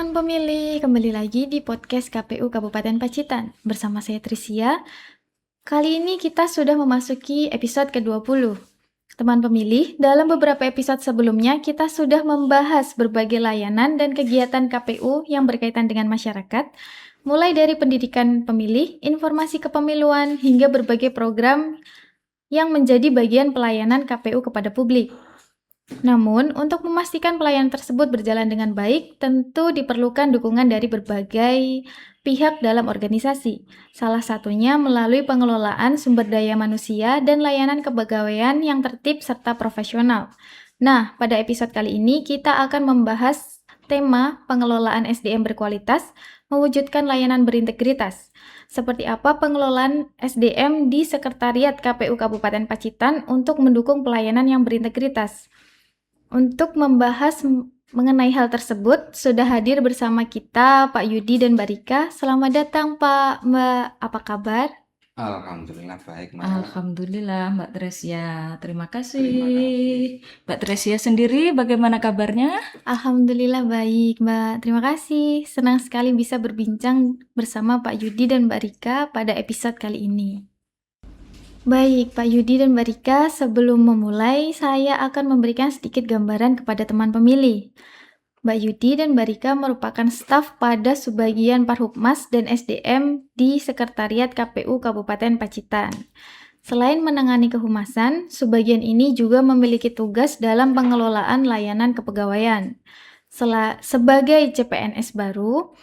teman pemilih, kembali lagi di podcast KPU Kabupaten Pacitan. Bersama saya Trisia. Kali ini kita sudah memasuki episode ke-20. Teman pemilih, dalam beberapa episode sebelumnya kita sudah membahas berbagai layanan dan kegiatan KPU yang berkaitan dengan masyarakat, mulai dari pendidikan pemilih, informasi kepemiluan, hingga berbagai program yang menjadi bagian pelayanan KPU kepada publik. Namun, untuk memastikan pelayanan tersebut berjalan dengan baik, tentu diperlukan dukungan dari berbagai pihak dalam organisasi. Salah satunya melalui pengelolaan sumber daya manusia dan layanan kepegawaian yang tertib serta profesional. Nah, pada episode kali ini kita akan membahas tema pengelolaan SDM berkualitas, mewujudkan layanan berintegritas. Seperti apa pengelolaan SDM di Sekretariat KPU Kabupaten Pacitan untuk mendukung pelayanan yang berintegritas. Untuk membahas mengenai hal tersebut, sudah hadir bersama kita Pak Yudi dan Mbak Rika. Selamat datang Pak, Mbak. Apa kabar? Alhamdulillah baik, Mbak. Alhamdulillah, Mbak Tresia. Terima kasih. Terima kasih. Mbak Tresia sendiri bagaimana kabarnya? Alhamdulillah baik, Mbak. Terima kasih. Senang sekali bisa berbincang bersama Pak Yudi dan Mbak Rika pada episode kali ini. Baik, Pak Yudi dan Mbak Rika, sebelum memulai, saya akan memberikan sedikit gambaran kepada teman pemilih. Mbak Yudi dan Mbak Rika merupakan staf pada Subbagian Parhubmas dan SDM di Sekretariat KPU Kabupaten Pacitan. Selain menangani kehumasan, subbagian ini juga memiliki tugas dalam pengelolaan layanan kepegawaian. Sebagai CPNS baru,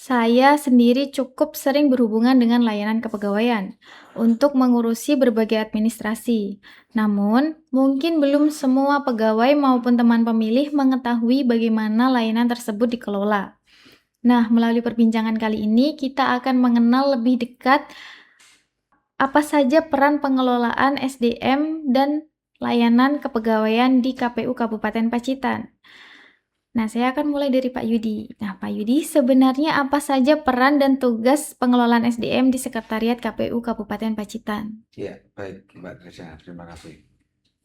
saya sendiri cukup sering berhubungan dengan layanan kepegawaian untuk mengurusi berbagai administrasi. Namun, mungkin belum semua pegawai maupun teman pemilih mengetahui bagaimana layanan tersebut dikelola. Nah, melalui perbincangan kali ini, kita akan mengenal lebih dekat apa saja peran pengelolaan SDM dan layanan kepegawaian di KPU Kabupaten Pacitan. Nah, saya akan mulai dari Pak Yudi. Nah, Pak Yudi, sebenarnya apa saja peran dan tugas pengelolaan SDM di Sekretariat KPU Kabupaten Pacitan? Ya, baik Mbak Tresia, terima kasih.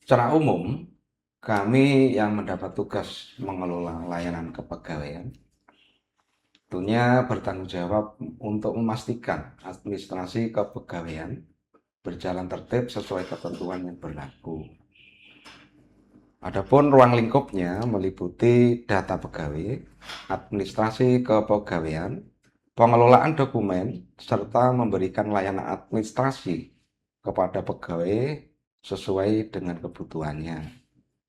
Secara umum, kami yang mendapat tugas mengelola layanan kepegawaian tentunya bertanggung jawab untuk memastikan administrasi kepegawaian berjalan tertib sesuai ketentuan yang berlaku. Adapun ruang lingkupnya meliputi data pegawai, administrasi kepegawaian, pengelolaan dokumen, serta memberikan layanan administrasi kepada pegawai sesuai dengan kebutuhannya.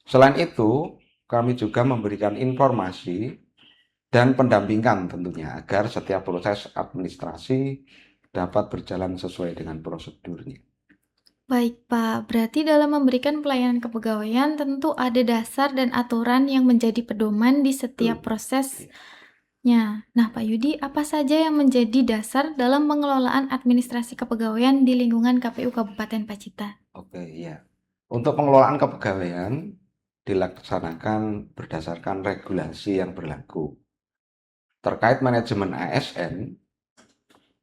Selain itu, kami juga memberikan informasi dan pendampingan tentunya agar setiap proses administrasi dapat berjalan sesuai dengan prosedurnya. Baik, Pak. Berarti dalam memberikan pelayanan kepegawaian tentu ada dasar dan aturan yang menjadi pedoman di setiap prosesnya. Nah, Pak Yudi, apa saja yang menjadi dasar dalam pengelolaan administrasi kepegawaian di lingkungan KPU Kabupaten Pacitan? Oke, ya. Untuk pengelolaan kepegawaian dilaksanakan berdasarkan regulasi yang berlaku terkait manajemen ASN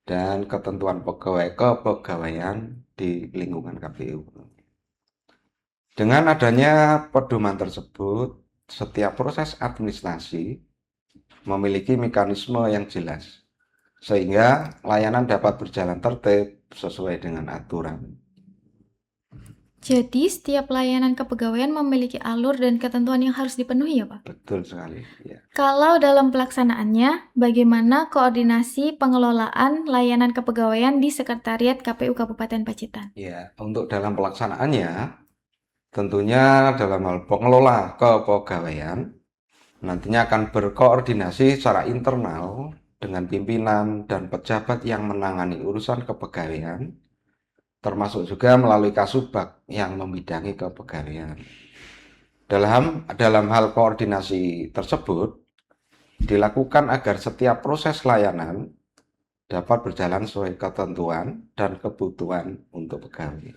dan ketentuan kepegawaian di lingkungan KPU. Dengan adanya pedoman tersebut, setiap proses administrasi memiliki mekanisme yang jelas, sehingga layanan dapat berjalan tertib sesuai dengan aturan. Jadi, setiap layanan kepegawaian memiliki alur dan ketentuan yang harus dipenuhi ya, Pak? Betul sekali, ya. Kalau dalam pelaksanaannya, bagaimana koordinasi pengelolaan layanan kepegawaian di Sekretariat KPU Kabupaten Pacitan? Ya, untuk dalam pelaksanaannya, tentunya dalam hal pengelola kepegawaian, nantinya akan berkoordinasi secara internal dengan pimpinan dan pejabat yang menangani urusan kepegawaian, termasuk juga melalui Kasubag yang membidangi kepegawaian. Dalam hal koordinasi tersebut, dilakukan agar setiap proses layanan dapat berjalan sesuai ketentuan dan kebutuhan untuk pegawai.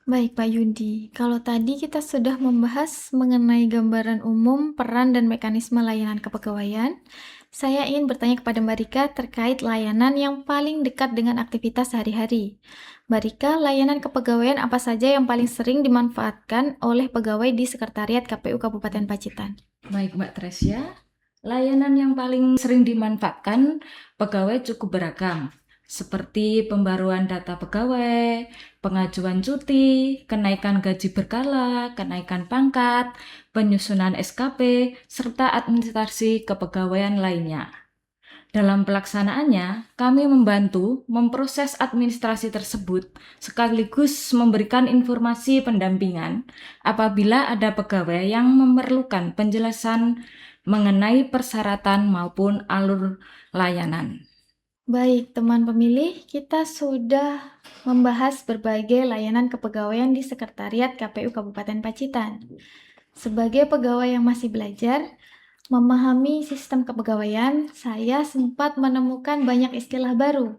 Baik, Pak Yudi. Kalau tadi kita sudah membahas mengenai gambaran umum, peran dan mekanisme layanan kepegawaian, saya ingin bertanya kepada Mbak Rika terkait layanan yang paling dekat dengan aktivitas sehari-hari. Mbak Rika, layanan kepegawaian apa saja yang paling sering dimanfaatkan oleh pegawai di Sekretariat KPU Kabupaten Pacitan? Baik, Mbak Tresia. Layanan yang paling sering dimanfaatkan pegawai cukup beragam, seperti pembaruan data pegawai, pengajuan cuti, kenaikan gaji berkala, kenaikan pangkat, penyusunan SKP, serta administrasi kepegawaian lainnya. Dalam pelaksanaannya, kami membantu memproses administrasi tersebut sekaligus memberikan informasi pendampingan apabila ada pegawai yang memerlukan penjelasan mengenai persyaratan maupun alur layanan. Baik, teman pemilih, kita sudah membahas berbagai layanan kepegawaian di Sekretariat KPU Kabupaten Pacitan. Sebagai pegawai yang masih belajar, memahami sistem kepegawaian, saya sempat menemukan banyak istilah baru.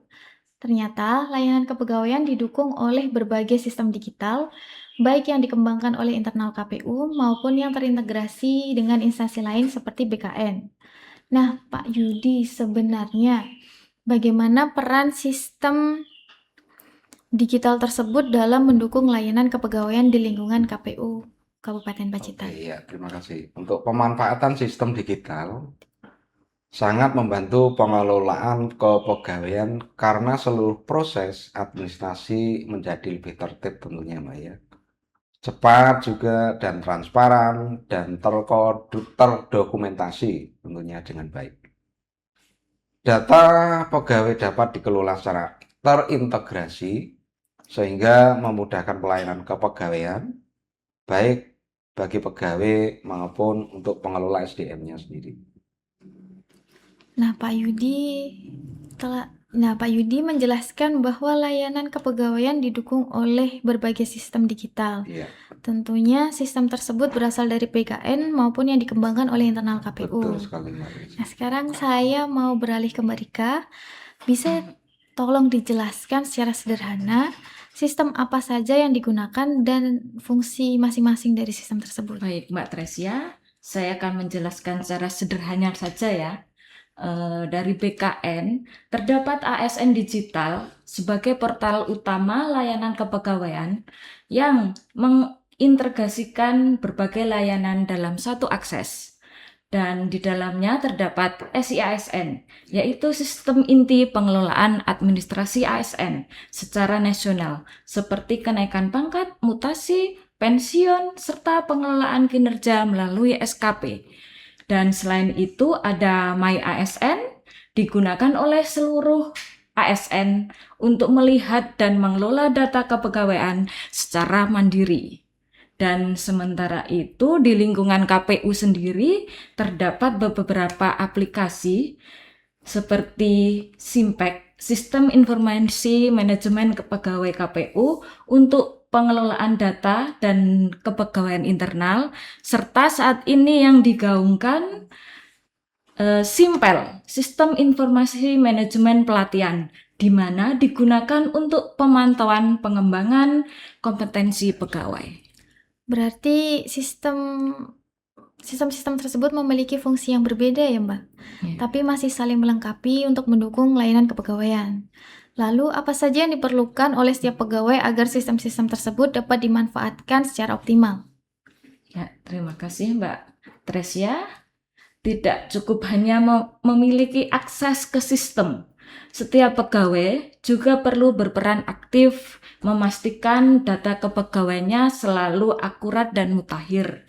Ternyata layanan kepegawaian didukung oleh berbagai sistem digital, baik yang dikembangkan oleh internal KPU maupun yang terintegrasi dengan instansi lain seperti BKN. Nah, Pak Yudi, sebenarnya bagaimana peran sistem digital tersebut dalam mendukung layanan kepegawaian di lingkungan KPU Kabupaten Pacitan? Oke, ya, terima kasih. Untuk pemanfaatan sistem digital sangat membantu pengelolaan kepegawaian karena seluruh proses administrasi menjadi lebih tertib tentunya, Mbak ya. Cepat juga dan transparan dan terdokumentasi tentunya dengan baik. Data pegawai dapat dikelola secara terintegrasi sehingga memudahkan pelayanan kepegawaian baik bagi pegawai maupun untuk pengelola SDM-nya sendiri. Nah, Pak Yudi menjelaskan bahwa layanan kepegawaian didukung oleh berbagai sistem digital. Iya, Tentunya sistem tersebut berasal dari PKN maupun yang dikembangkan oleh internal betul KPU. sekali, Mbak Rizky. Nah, sekarang saya mau beralih ke Mbak Rika. Bisa tolong dijelaskan secara sederhana sistem apa saja yang digunakan dan fungsi masing-masing dari sistem tersebut? Baik, Mbak Tresia, saya akan menjelaskan secara sederhana saja ya. Dari BKN, terdapat ASN Digital sebagai portal utama layanan kepegawaian yang mengintegrasikan berbagai layanan dalam satu akses. Dan di dalamnya terdapat SIASN, yaitu sistem inti pengelolaan administrasi ASN secara nasional, seperti kenaikan pangkat, mutasi, pensiun, serta pengelolaan kinerja melalui SKP. Dan selain itu ada My ASN, digunakan oleh seluruh ASN untuk melihat dan mengelola data kepegawaian secara mandiri. Dan sementara itu di lingkungan KPU sendiri terdapat beberapa aplikasi seperti SIMPEK, Sistem Informasi Manajemen Kepegawai KPU untuk pengelolaan data dan kepegawaian internal, serta saat ini yang digaungkan SIMPEL, Sistem Informasi Manajemen Pelatihan, di mana digunakan untuk pemantauan pengembangan kompetensi pegawai. Berarti sistem-sistem tersebut memiliki fungsi yang berbeda ya, Mbak? Ya. Tapi masih saling melengkapi untuk mendukung layanan kepegawaian. Lalu, apa saja yang diperlukan oleh setiap pegawai agar sistem-sistem tersebut dapat dimanfaatkan secara optimal? Ya, terima kasih Mbak Tresia. Tidak cukup hanya memiliki akses ke sistem. Setiap pegawai juga perlu berperan aktif memastikan data kepegawaiannya selalu akurat dan mutakhir.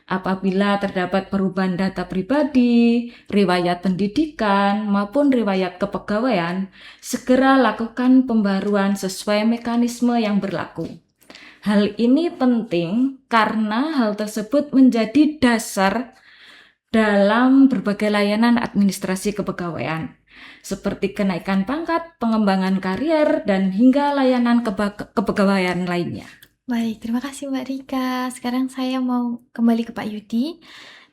Apabila terdapat perubahan data pribadi, riwayat pendidikan, maupun riwayat kepegawaian, segera lakukan pembaruan sesuai mekanisme yang berlaku. Hal ini penting karena hal tersebut menjadi dasar dalam berbagai layanan administrasi kepegawaian, seperti kenaikan pangkat, pengembangan karier, dan hingga layanan kepegawaian lainnya. Baik, terima kasih Mbak Rika. Sekarang saya mau kembali ke Pak Yudi.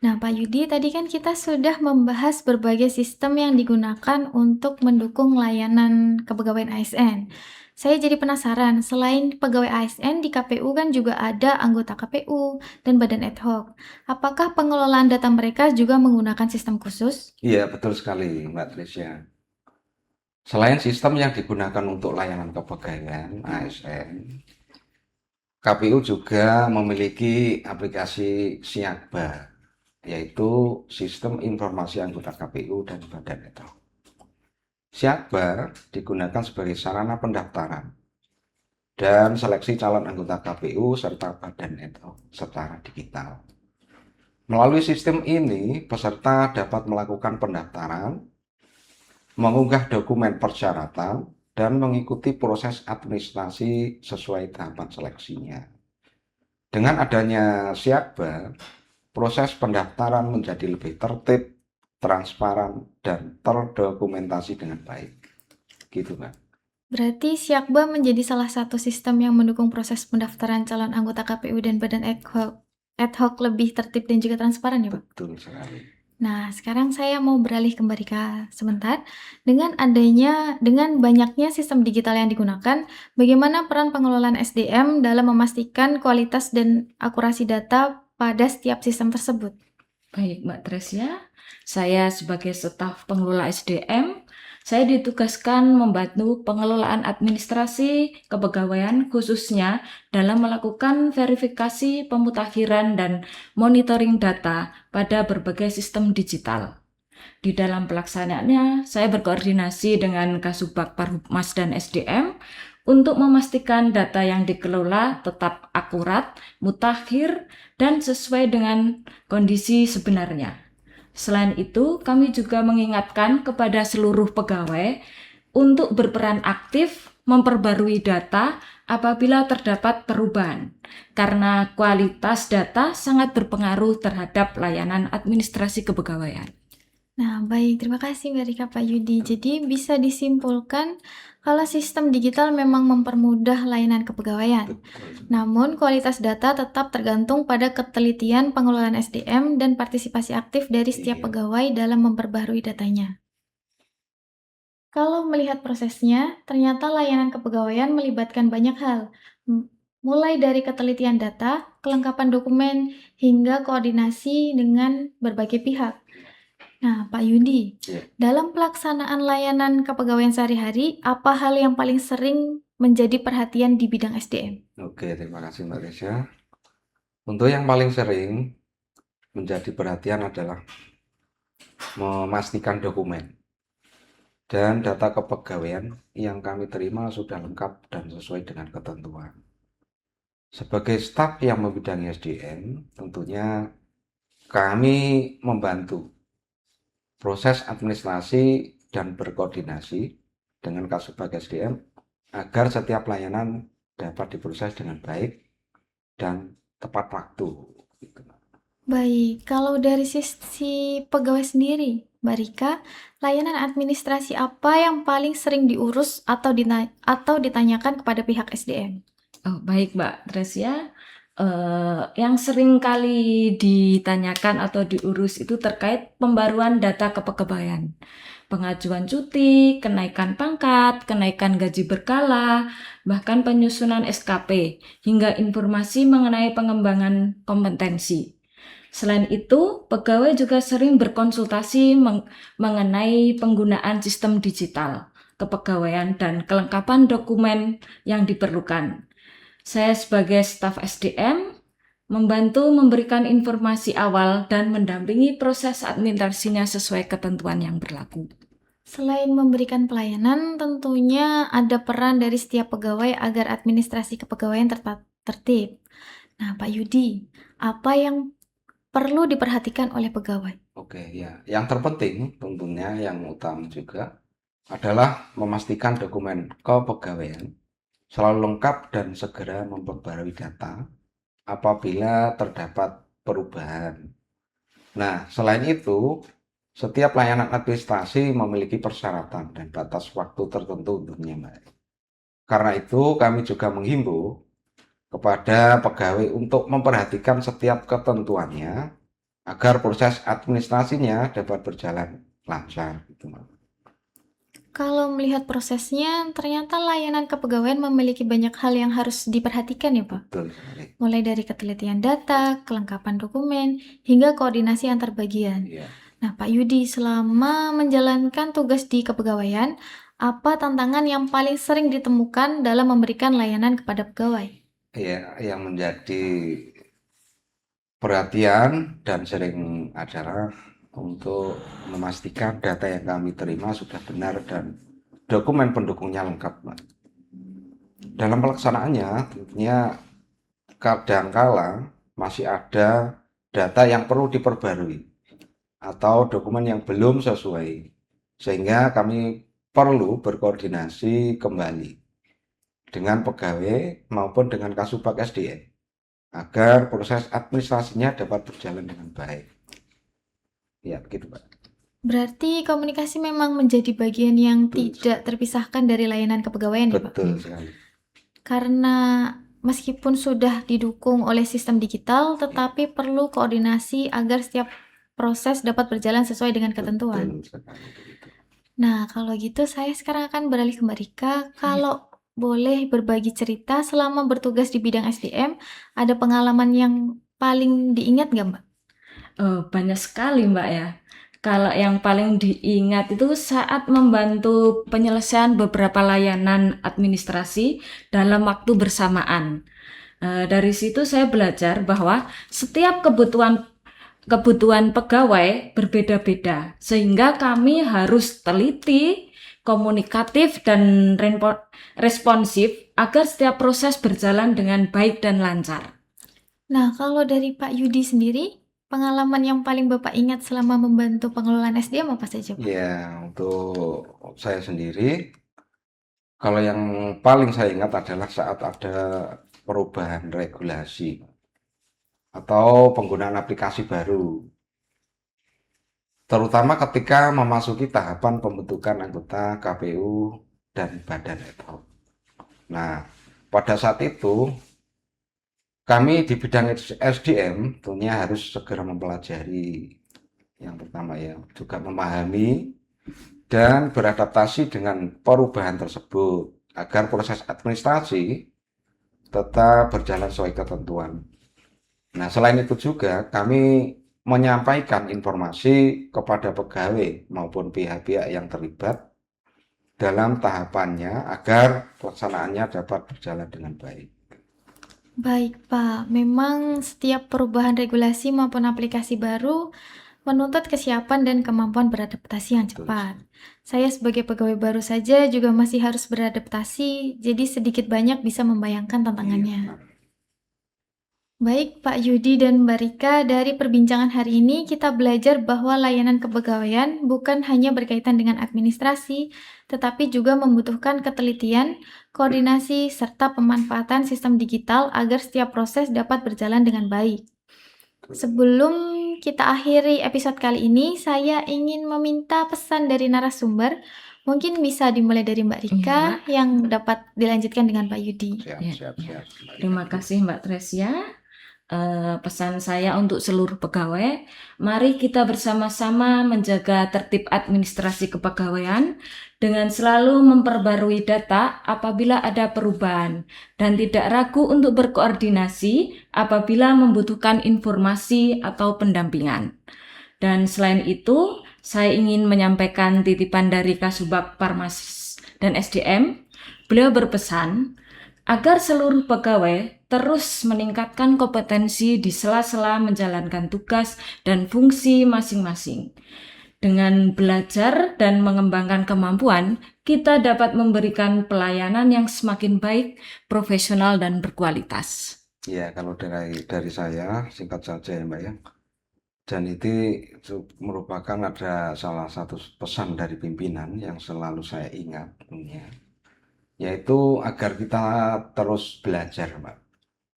Nah, Pak Yudi, tadi kan kita sudah membahas berbagai sistem yang digunakan untuk mendukung layanan kepegawaian ASN. Saya jadi penasaran, selain pegawai ASN di KPU kan juga ada anggota KPU dan badan ad hoc. Apakah pengelolaan data mereka juga menggunakan sistem khusus? Iya, betul sekali, Mbak Trisya. Selain sistem yang digunakan untuk layanan kepegawaian ASN, KPU juga memiliki aplikasi Siakba yaitu Sistem Informasi Anggota KPU dan Badan Ad Hoc. Siakba digunakan sebagai sarana pendaftaran dan seleksi calon anggota KPU serta Badan Ad Hoc secara digital. Melalui sistem ini, peserta dapat melakukan pendaftaran, mengunggah dokumen persyaratan, dan mengikuti proses administrasi sesuai tahapan seleksinya. Dengan adanya Siakba, proses pendaftaran menjadi lebih tertib, transparan, dan terdokumentasi dengan baik. Gitu, Mbak. Berarti Siakba menjadi salah satu sistem yang mendukung proses pendaftaran calon anggota KPU dan Badan Ad Hoc lebih tertib dan juga transparan ya, Pak? Betul sekali. Nah, sekarang saya mau beralih ke Mbak Rika sebentar. Dengan banyaknya sistem digital yang digunakan, bagaimana peran pengelolaan SDM dalam memastikan kualitas dan akurasi data pada setiap sistem tersebut? Baik, Mbak Tresia, saya sebagai staf pengelola SDM, saya ditugaskan membantu pengelolaan administrasi kepegawaian khususnya dalam melakukan verifikasi, pemutakhiran, dan monitoring data pada berbagai sistem digital. Di dalam pelaksanaannya, saya berkoordinasi dengan Kasubag Parhubmas dan SDM untuk memastikan data yang dikelola tetap akurat, mutakhir, dan sesuai dengan kondisi sebenarnya. Selain itu, kami juga mengingatkan kepada seluruh pegawai untuk berperan aktif memperbarui data apabila terdapat perubahan, karena kualitas data sangat berpengaruh terhadap layanan administrasi kepegawaian. Nah, baik. Terima kasih Mbak Rika, Pak Yudi. Jadi bisa disimpulkan kalau sistem digital memang mempermudah layanan kepegawaian. Betul. Namun, kualitas data tetap tergantung pada ketelitian pengelolaan SDM dan partisipasi aktif dari setiap Iya. pegawai dalam memperbaharui datanya. Kalau melihat prosesnya, ternyata layanan kepegawaian melibatkan banyak hal, mulai dari ketelitian data, kelengkapan dokumen, hingga koordinasi dengan berbagai pihak. Nah, Pak Yudi, Iya. dalam pelaksanaan layanan kepegawaian sehari-hari, apa hal yang paling sering menjadi perhatian di bidang SDM? Oke, terima kasih Mbak Resya. Untuk yang paling sering menjadi perhatian adalah memastikan dokumen dan data kepegawaian yang kami terima sudah lengkap dan sesuai dengan ketentuan. Sebagai staf yang membidangi SDM, tentunya kami membantu proses administrasi dan berkoordinasi dengan Kasubag SDM agar setiap layanan dapat diproses dengan baik dan tepat waktu. Baik, kalau dari sisi pegawai sendiri, Mbak Rika, layanan administrasi apa yang paling sering diurus atau ditanyakan kepada pihak SDM? Oh, baik Mbak Tresia. Yang sering kali ditanyakan atau diurus itu terkait pembaruan data kepegawaian, pengajuan cuti, kenaikan pangkat, kenaikan gaji berkala, bahkan penyusunan SKP, hingga informasi mengenai pengembangan kompetensi. Selain itu, pegawai juga sering berkonsultasi mengenai penggunaan sistem digital, kepegawaian, dan kelengkapan dokumen yang diperlukan. Saya sebagai staf SDM membantu memberikan informasi awal dan mendampingi proses administrasinya sesuai ketentuan yang berlaku. Selain memberikan pelayanan, tentunya ada peran dari setiap pegawai agar administrasi kepegawaian tertib. Nah, Pak Yudi, apa yang perlu diperhatikan oleh pegawai? Oke, ya. Yang terpenting tentunya yang utama juga adalah memastikan dokumen kepegawaian selalu lengkap dan segera memperbarui data apabila terdapat perubahan. Nah, selain itu, setiap layanan administrasi memiliki persyaratan dan batas waktu tertentu untuknya, Mbak. Karena itu, kami juga menghimbau kepada pegawai untuk memperhatikan setiap ketentuannya agar proses administrasinya dapat berjalan lancar. Gitu, Mbak. Kalau melihat prosesnya, ternyata layanan kepegawaian memiliki banyak hal yang harus diperhatikan ya, Pak. Betul sekali. Mulai dari ketelitian data, kelengkapan dokumen, hingga koordinasi antar bagian. Iya. Nah, Pak Yudi, selama menjalankan tugas di kepegawaian, apa tantangan yang paling sering ditemukan dalam memberikan layanan kepada pegawai? Ya, yang menjadi perhatian dan sering adalah untuk memastikan data yang kami terima sudah benar dan dokumen pendukungnya lengkap, Mbak. Dalam pelaksanaannya, tentunya kadangkala masih ada data yang perlu diperbarui atau dokumen yang belum sesuai, sehingga kami perlu berkoordinasi kembali dengan pegawai maupun dengan Kasubag SDM agar proses administrasinya dapat berjalan dengan baik. Ya, begitu, Pak. Berarti komunikasi memang menjadi bagian yang Betul. tidak terpisahkan dari layanan kepegawaian ya, Pak? Betul sekali. Karena meskipun sudah didukung oleh sistem digital, tetapi perlu koordinasi agar setiap proses dapat berjalan sesuai dengan ketentuan. Betul sekali, begitu. Nah, kalau gitu saya sekarang akan beralih ke Mbak Rika. Kalau boleh berbagi cerita selama bertugas di bidang SDM, ada pengalaman yang paling diingat nggak, Mbak? Banyak sekali Mbak ya. Kalau yang paling diingat itu saat membantu penyelesaian beberapa layanan administrasi dalam waktu bersamaan. Dari situ saya belajar bahwa setiap kebutuhan pegawai berbeda-beda, sehingga kami harus teliti, komunikatif, dan responsif agar setiap proses berjalan dengan baik dan lancar. Nah, kalau dari Pak Yudi sendiri, pengalaman yang paling Bapak ingat selama membantu pengelolaan SDM apa saja, Pak? Ya, untuk saya sendiri, kalau yang paling saya ingat adalah saat ada perubahan regulasi atau penggunaan aplikasi baru, terutama ketika memasuki tahapan pembentukan anggota KPU dan badan ad hoc. Nah, pada saat itu kami di bidang SDM tentunya harus segera mempelajari yang pertama ya, juga memahami dan beradaptasi dengan perubahan tersebut agar proses administrasi tetap berjalan sesuai ketentuan. Nah, selain itu juga kami menyampaikan informasi kepada pegawai maupun pihak-pihak yang terlibat dalam tahapannya agar pelaksanaannya dapat berjalan dengan baik. Baik, Pak. Memang setiap perubahan regulasi maupun aplikasi baru menuntut kesiapan dan kemampuan beradaptasi yang cepat. Saya sebagai pegawai baru saja juga masih harus beradaptasi, jadi sedikit banyak bisa membayangkan tantangannya. Baik, Pak Yudi dan Mbak Rika, dari perbincangan hari ini kita belajar bahwa layanan kepegawaian bukan hanya berkaitan dengan administrasi, tetapi juga membutuhkan ketelitian, koordinasi, serta pemanfaatan sistem digital agar setiap proses dapat berjalan dengan baik. Sebelum kita akhiri episode kali ini, saya ingin meminta pesan dari narasumber. Mungkin bisa dimulai dari Mbak Rika yang dapat dilanjutkan dengan Pak Yudi. Siap. Terima kasih Mbak Tresia. Pesan saya untuk seluruh pegawai, mari kita bersama-sama menjaga tertib administrasi kepegawaian dengan selalu memperbarui data apabila ada perubahan dan tidak ragu untuk berkoordinasi apabila membutuhkan informasi atau pendampingan. Dan selain itu, saya ingin menyampaikan titipan dari Kasubag Parmas dan SDM. Beliau berpesan agar seluruh pegawai terus meningkatkan kompetensi di sela-sela menjalankan tugas dan fungsi masing-masing. Dengan belajar dan mengembangkan kemampuan, kita dapat memberikan pelayanan yang semakin baik, profesional, dan berkualitas. Ya, kalau dari saya, singkat saja ya Mbak ya. Dan itu merupakan ada salah satu pesan dari pimpinan yang selalu saya ingat, yaitu agar kita terus belajar, Mbak.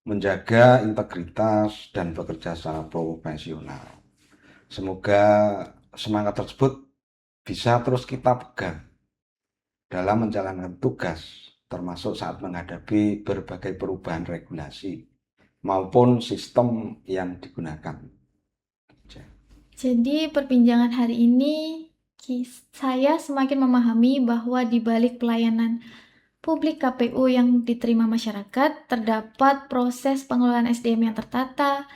Menjaga integritas dan bekerja secara profesional. Semoga semangat tersebut bisa terus kita pegang dalam menjalankan tugas, termasuk saat menghadapi berbagai perubahan regulasi maupun sistem yang digunakan. Jadi perbincangan hari ini saya semakin memahami bahwa di balik pelayanan publik KPU yang diterima masyarakat, terdapat proses pengelolaan SDM yang tertata,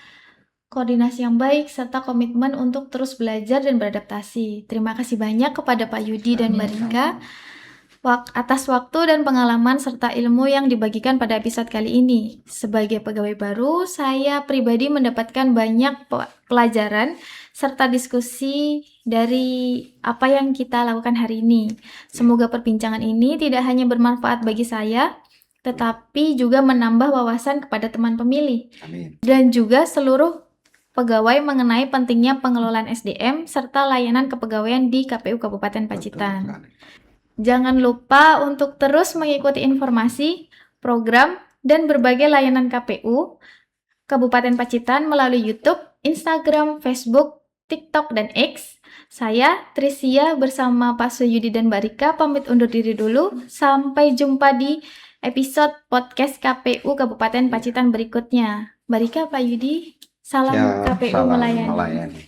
koordinasi yang baik, serta komitmen untuk terus belajar dan beradaptasi. Terima kasih banyak kepada Pak Yudi dan Mbak Rika. atas waktu dan pengalaman serta ilmu yang dibagikan pada episode kali ini. Sebagai pegawai baru, saya pribadi mendapatkan banyak pelajaran serta diskusi dari apa yang kita lakukan hari ini. Semoga perbincangan ini tidak hanya bermanfaat bagi saya, tetapi juga menambah wawasan kepada teman pemilih Amin. dan juga seluruh pegawai mengenai pentingnya pengelolaan SDM serta layanan kepegawaian di KPU Kabupaten Betul Pacitan. sekali. Jangan lupa untuk terus mengikuti informasi, program, dan berbagai layanan KPU Kabupaten Pacitan melalui YouTube, Instagram, Facebook, TikTok, dan X. Saya, Trisia, bersama Pak Suyudi dan Mbak Rika pamit undur diri dulu. Sampai jumpa di episode podcast KPU Kabupaten Pacitan berikutnya. Mbak Rika, Pak Yudi, salam Ya, KPU salam melayani. melayani.